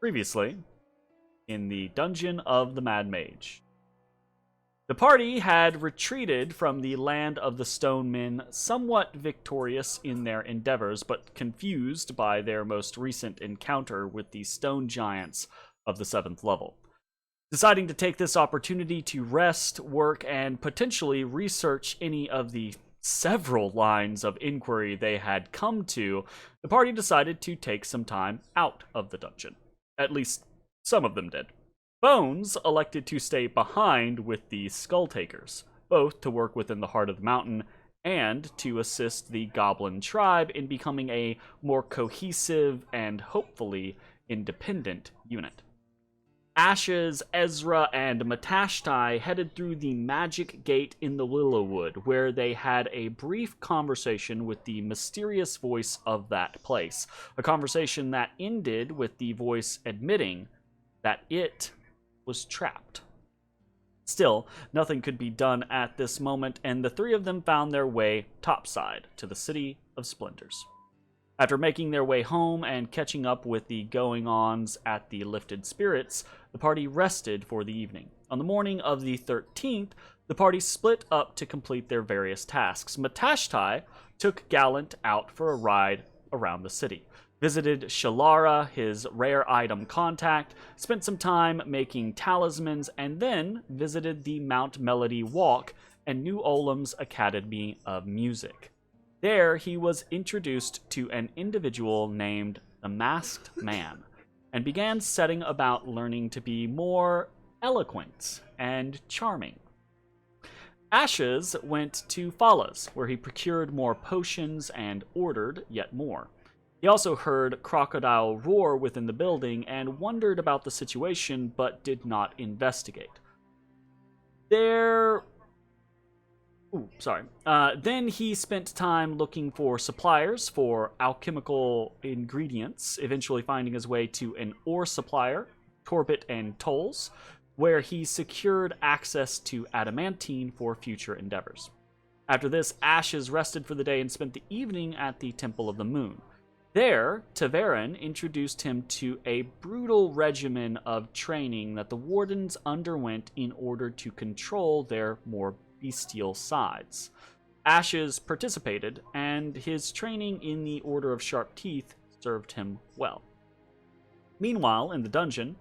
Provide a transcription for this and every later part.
Previously, in the dungeon of the Mad Mage. The party had retreated from the land of the stone men, somewhat victorious in their endeavors, but confused by their most recent encounter with the stone giants of the 7th level. Deciding to take this opportunity to rest, work, and potentially research any of the several lines of inquiry they had come to, the party decided to take some time out of the dungeon. At least, some of them did. Bones elected to stay behind with the Skull Takers, both to work within the heart of the mountain and to assist the Goblin tribe in becoming a more cohesive and hopefully independent unit. Ashes, Ezrah, and Matashtai headed through the magic gate in the Willowwood, where they had a brief conversation with the mysterious voice of that place. A conversation that ended with the voice admitting that it was trapped. Still, nothing could be done at this moment, and the three of them found their way topside to the City of Splinters. After making their way home and catching up with the going-ons at the Lifted Spirits, the party rested for the evening. On the morning of the 13th, the party split up to complete their various tasks. Matashtai took Gallant out for a ride around the city, visited Shalara, his rare item contact, spent some time making talismans, and then visited the Mount Melody Walk and New Olam's Academy of Music. There, he was introduced to an individual named the Masked Man, and began setting about learning to be more eloquent and charming. Ashes went to Fala's, where he procured more potions and ordered yet more. He also heard Crocodile roar within the building and wondered about the situation, but did not investigate. Then he spent time looking for suppliers for alchemical ingredients, eventually finding his way to an ore supplier, Torbit and Tolls, where he secured access to adamantine for future endeavors. After this, Ashes rested for the day and spent the evening at the Temple of the Moon. There, Taverin introduced him to a brutal regimen of training that the Wardens underwent in order to control their more bestial sides. Ashes participated, and his training in the Order of Sharp Teeth served him well. Meanwhile, in the dungeon,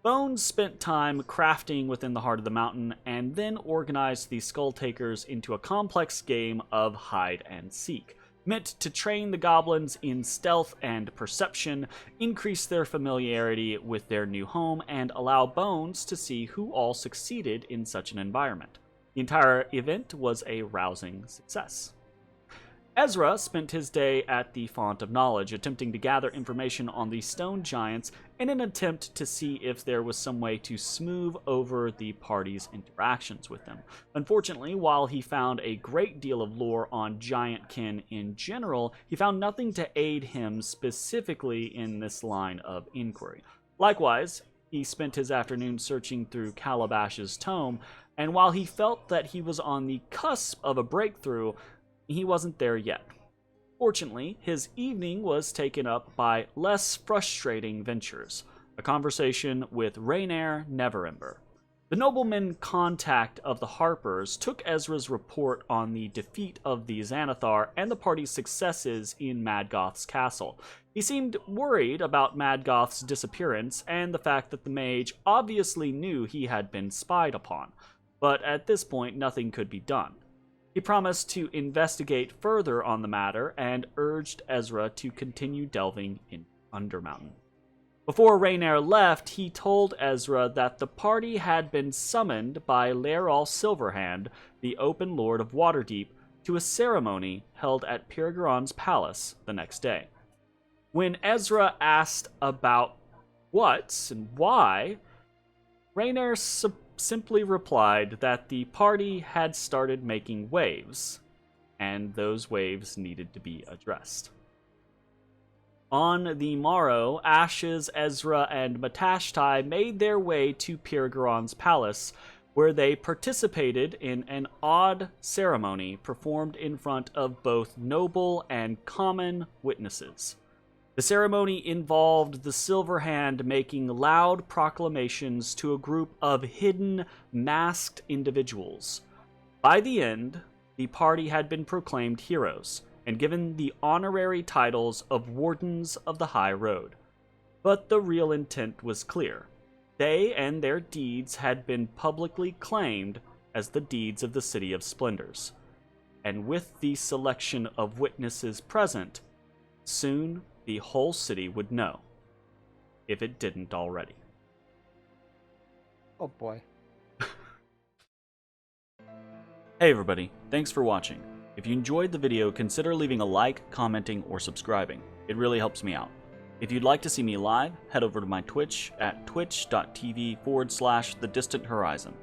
Bones spent time crafting within the heart of the mountain, and then organized the Skull Takers into a complex game of hide and seek, meant to train the goblins in stealth and perception, increase their familiarity with their new home, and allow Bones to see who all succeeded in such an environment. The entire event was a rousing success. Ezrah spent his day at the Font of Knowledge, attempting to gather information on the stone giants in an attempt to see if there was some way to smooth over the party's interactions with them. Unfortunately, while he found a great deal of lore on giantkin in general, he found nothing to aid him specifically in this line of inquiry. Likewise, he spent his afternoon searching through Calabash's tome, and while he felt that he was on the cusp of a breakthrough, he wasn't there yet. Fortunately, his evening was taken up by less frustrating ventures, a conversation with Raynair Neverember. The nobleman contact of the Harpers took Ezra's report on the defeat of the Xanathar and the party's successes in Madgoth's castle. He seemed worried about Madgoth's disappearance and the fact that the mage obviously knew he had been spied upon, but at this point nothing could be done. He promised to investigate further on the matter and urged Ezrah to continue delving in Undermountain. Before Raynair left, he told Ezrah that the party had been summoned by Laeral Silverhand, the Open Lord of Waterdeep, to a ceremony held at Pirgaron's palace the next day. When Ezrah asked about what and why, Raynair simply replied that the party had started making waves, and those waves needed to be addressed. On the morrow, Ashes, Ezrah, and Matashtai made their way to Pirgaron's palace, where they participated in an odd ceremony performed in front of both noble and common witnesses. The ceremony involved the Silver Hand making loud proclamations to a group of hidden, masked individuals. By the end, the party had been proclaimed heroes and given the honorary titles of Wardens of the High Road. But the real intent was clear. They and their deeds had been publicly claimed as the deeds of the City of Splendors. And with the selection of witnesses present, soon the whole city would know, if it didn't already. Oh boy. Hey everybody, thanks for watching. If you enjoyed the video, consider leaving a like, commenting, or subscribing. It really helps me out. If you'd like to see me live, head over to my Twitch at twitch.tv/thedistanthorizon.